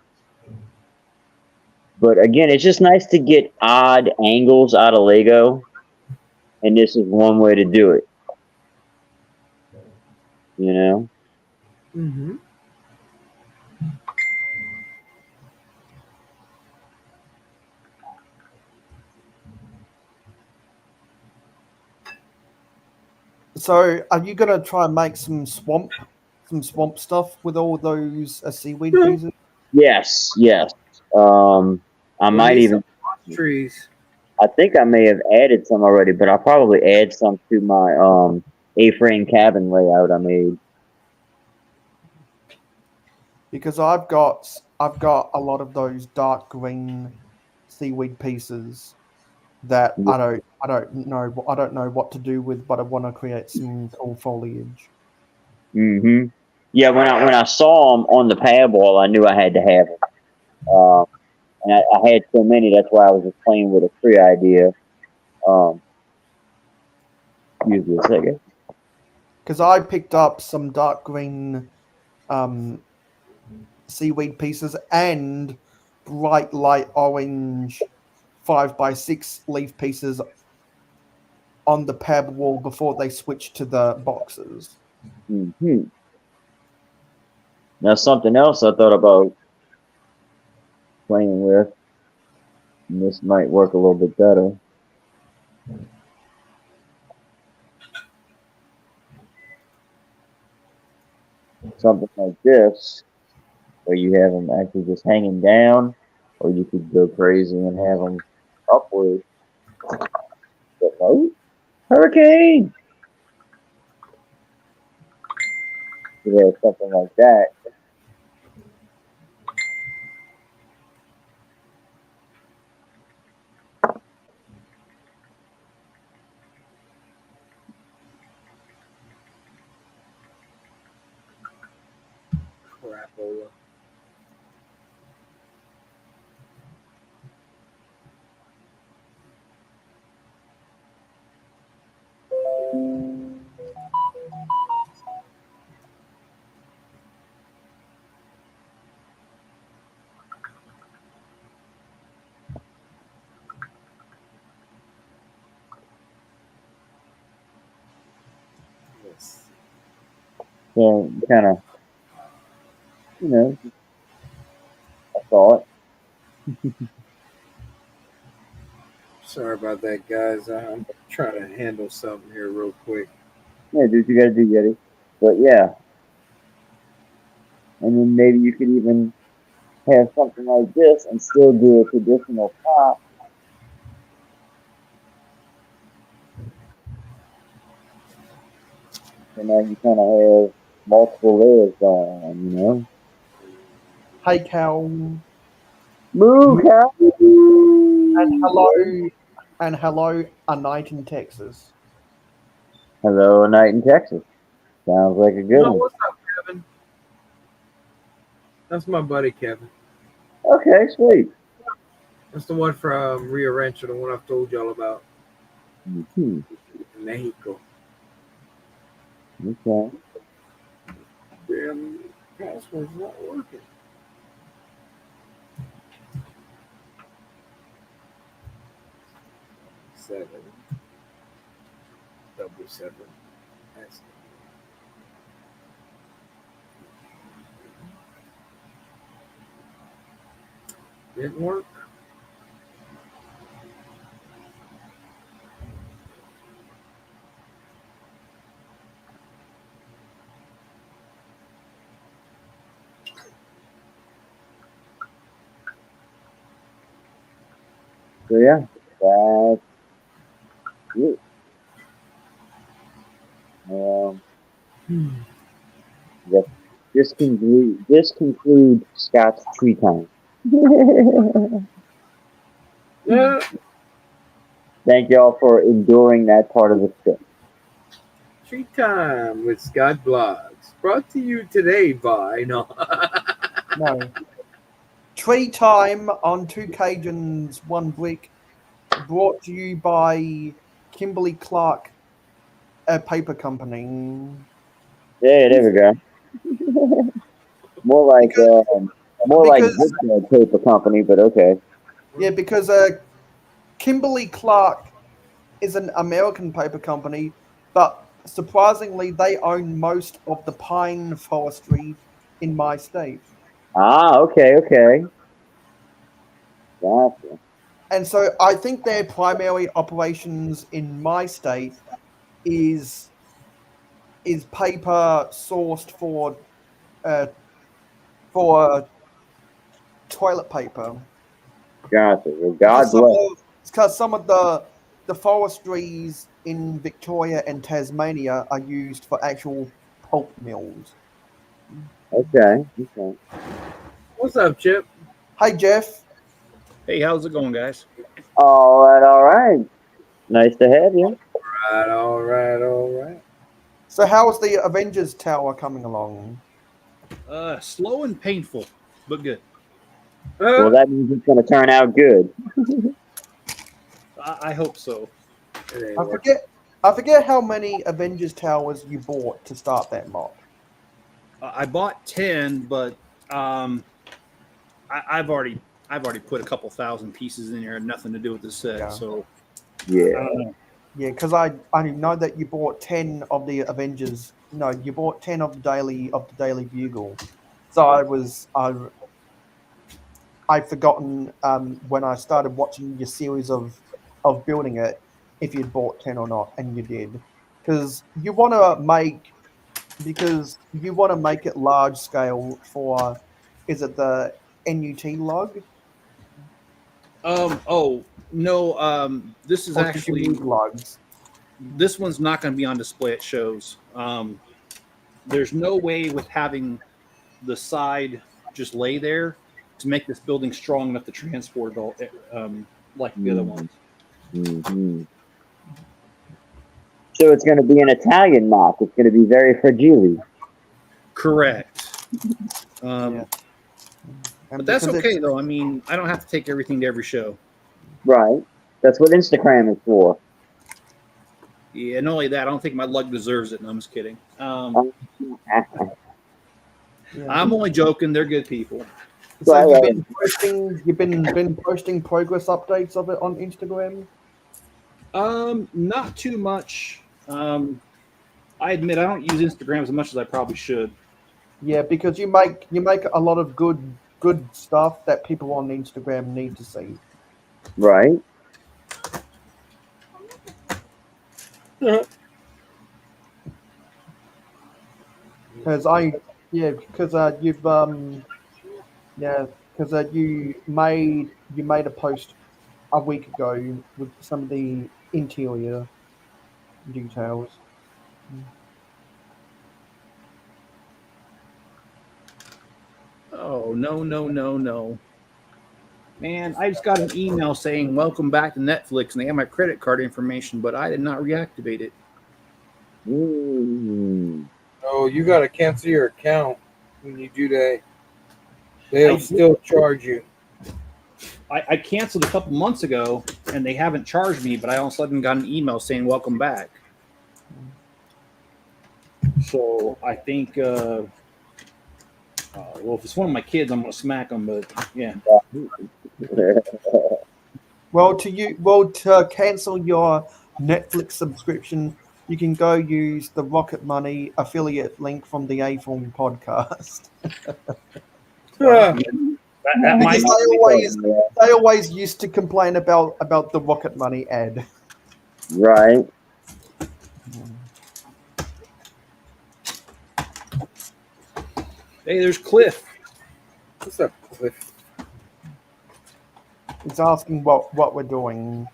But again, it's just nice to get odd angles out of Lego, and this is one way to do it. You know? Mm-hmm. So, are you gonna try and make some swamp stuff with all those seaweed pieces? Yes, yes. I We might need even. some trees. I think I may have added some already, but I'll probably add some to my A-frame cabin layout I made. Because I've got a lot of those dark green seaweed pieces that I don't know what to do with, but I want to create some cool foliage. Mm-hmm. Yeah, when I saw them on the pad wall, I knew I had to have them. And I had so many, that's why I was just playing with a free idea. Excuse me a second. Because I picked up some dark green um, seaweed pieces and bright light orange 5x6 leaf pieces on the pad wall before they switched to the boxes. Mm-hmm. Now something else I thought about playing with, and this might work a little bit better. Something like this, where you have them actually just hanging down, or you could go crazy and have them upward. But no, hurricane! You have something like that. Crapola. Yes. So kind of, I saw it. Sorry about that, guys. I'm trying to handle something here real quick. Yeah, do what you gotta do, Yeti. But yeah, and then maybe you could even have something like this and still do a traditional pop. So now you kind of have multiple layers going on. Hey, Cal. Moo cow. And hello, a night in Texas. Hello, a night in Texas. Sounds like a good No, one. what's up, Kevin? That's my buddy Kevin. Okay, sweet. That's the one from Rio Rancho, the one I've told y'all about Mm-hmm. in Mexico. Okay. Damn, password's not working. 777. That's didn't work. So yeah, that's it. Yep. This concludes Scott's tree time. Yeah, Thank y'all for enduring that part of the show. Tree Time with Scott Blogs. Brought to you today by No. Tree Time on Two Cajuns, One Brick, brought to you by Kimberly Clark, a paper company. Yeah, there we go. more like Because Woodhead Paper Company, but okay. yeah, because Kimberly Clark is an American paper company, but surprisingly, they own most of the pine forestry in my state. Ah, okay. Gotcha. And so I think their primary operations in my state is paper sourced uh, for toilet paper. Gotcha. Well, Because God bless. some of the forestries in Victoria and Tasmania are used for actual pulp mills. Okay. What's up, Chip? Hey Jeff, Hey, how's it going, guys? All right. Nice to have you. All right. so how's the Avengers Tower coming along? Slow and painful, but good. Well, that means it's going to turn out good. I hope so. It ain't I working. forget how many Avengers Towers you bought to start that mod. I bought 10, but I've already put a couple thousand pieces in there, and nothing to do with the set. Yeah. So Yeah. I don't know. Yeah, because I know that you bought 10 of the Avengers. No, you bought 10 of the Daily Bugle. So I've forgotten when I started watching your series of building it if you'd bought 10 or not, and you did. Because you want to make it large scale for, is it the NUT log? Oh no. This is Or did you actually need logs? this one's not going to be on display at shows. There's no way with having the side just lay there to make this building strong enough to transport it all like the other ones. Mm-hmm. So it's going to be an Italian mock. It's going to be very fragile. Correct. Yeah. But that's okay, though. I mean, I don't have to take everything to every show. Right. That's what Instagram is for. Yeah, and not only that, I don't think my lug deserves it. No, I'm just kidding. Yeah. I'm only joking. They're good people. So you've been posting progress updates of it on Instagram? Not too much. I admit I don't use Instagram as much as I probably should. Yeah, because you make a lot of good stuff that people on Instagram need to see. Right. Because you made a post a week ago with some of the interior details. Oh, no. Man, I just got an email saying, welcome back to Netflix, and they have my credit card information, but I did not reactivate it. Oh, you got to cancel your account when you do that. They'll still charge you. I canceled a couple months ago, and they haven't charged me, but I all of a sudden got an email saying, welcome back. So I think, well, if it's one of my kids, I'm going to smack them, but yeah. Well, to cancel your Netflix subscription, you can go use the Rocket Money affiliate link from the A-Form podcast. That might they always used to complain about the Rocket Money ad. Right. Hey, there's Cliff. What's up, Cliff? He's asking what we're doing.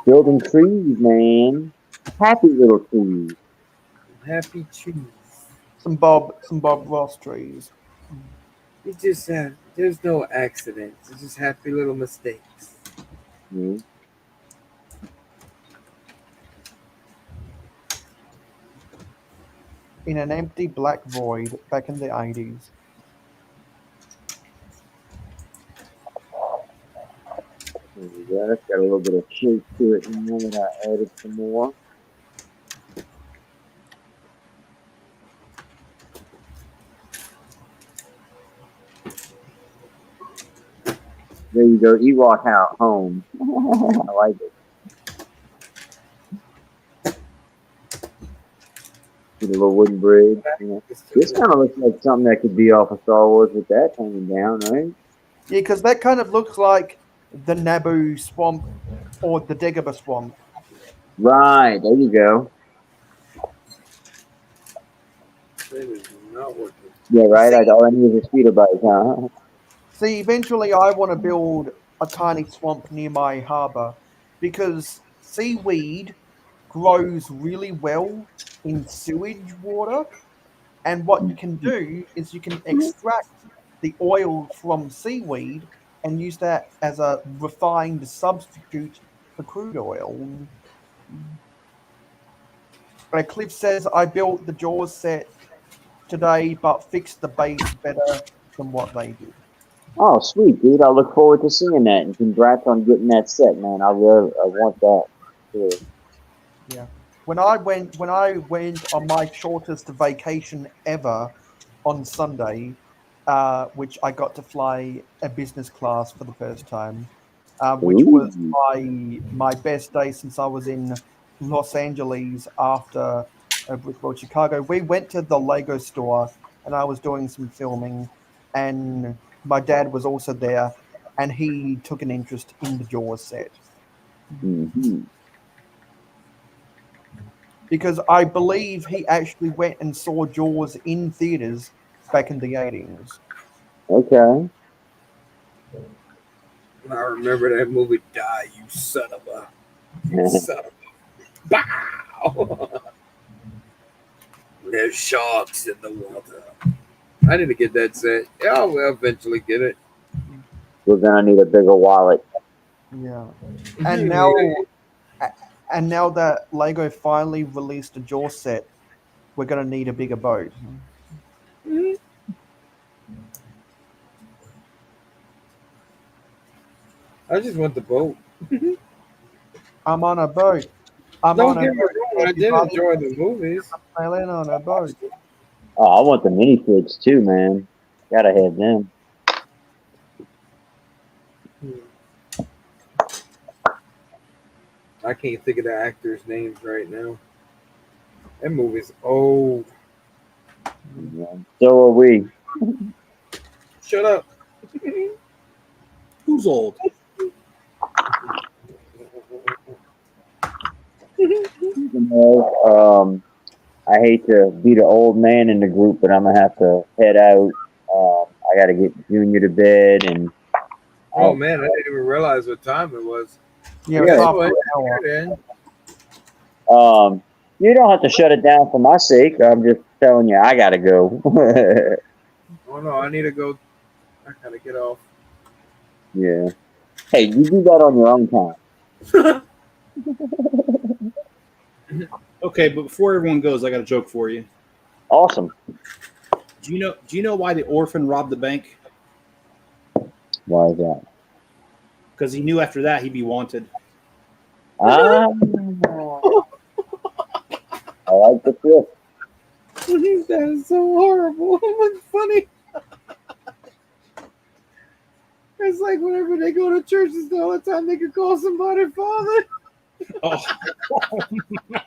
Building trees, man. Happy little trees. Happy trees. Some Bob Ross trees. It's just there's no accidents. It's just happy little mistakes. Mm-hmm. in an empty black void back in the 80s. There we go. It's got a little bit of shape to it now that I added some more. There you go, Ewok out home. I like it. Get a little wooden bridge. You know. This kind of looks like something that could be off of Star Wars with that hanging down, right? Yeah, because that kind of looks like the Naboo swamp or the Dagobah swamp. Right, there you go. It is not working. Yeah, right. All I need is a speeder bike, huh? See, eventually I want to build a tiny swamp near my harbour because seaweed grows really well in sewage water. And what you can do is you can extract the oil from seaweed and use that as a refined substitute for crude oil. Like Cliff says, I built the Jaws set today, but fixed the base better than what they did. Oh, sweet, dude. I look forward to seeing that, and congrats on getting that set, man. I want that. Too. Yeah. When I went on my shortest vacation ever on Sunday, which I got to fly a business class for the first time, which was my best day since I was in Los Angeles after Chicago. We went to the Lego store and I was doing some filming, and my dad was also there, and he took an interest in the Jaws set. Mm-hmm. Because I believe he actually went and saw Jaws in theaters back in the 80s. Okay. I remember that movie. Die, you son of a bow. There's sharks in the water. I need to get that set. Yeah, I'll eventually get it. We're gonna need a bigger wallet. Yeah. And now that Lego finally released a Jaws set, we're gonna need a bigger boat. Mm-hmm. I just want the boat. I'm on a boat. Don't get me wrong, I did enjoy the movies. I'm sailing on a boat. Oh, I want the minifigs too, man. Gotta have them. I can't think of the actors' names right now. That movie's old. Yeah. So are we. Shut up. Who's old? I hate to be the old man in the group, but I'm gonna have to head out. I gotta get Junior to bed, and oh man, I didn't even realize what time it was. Yeah, you don't have to shut it down for my sake. I'm just telling you, I gotta go. Oh no, I need to go. I gotta get off. Yeah. Hey, you do that on your own time. Okay, but before everyone goes, I got a joke for you. Awesome. Do you know why the orphan robbed the bank? Why is that? Because he knew after that he'd be wanted. I like the flip. That is so horrible. It's funny. It's like whenever they go to churches all the time, they could call somebody father. Oh, man.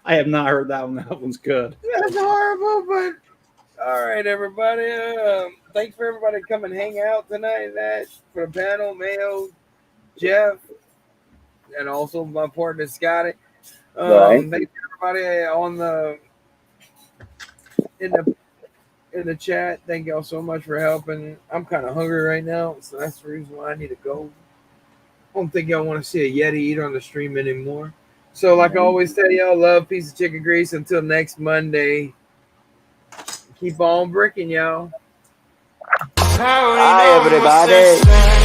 I have not heard that one. That one's good. That's horrible, but all right, everybody. Thanks for everybody to come and hang out tonight. For the panel, Mayo, Jeff, and also my partner Scotty. Right. Thanks everybody in the chat. Thank y'all so much for helping. I'm kind of hungry right now, so that's the reason why I need to go. I don't think y'all want to see a Yeti eat on the stream anymore. So, like I always tell y'all, love, piece of chicken grease. Until next Monday, keep on bricking, y'all. Hi, everybody.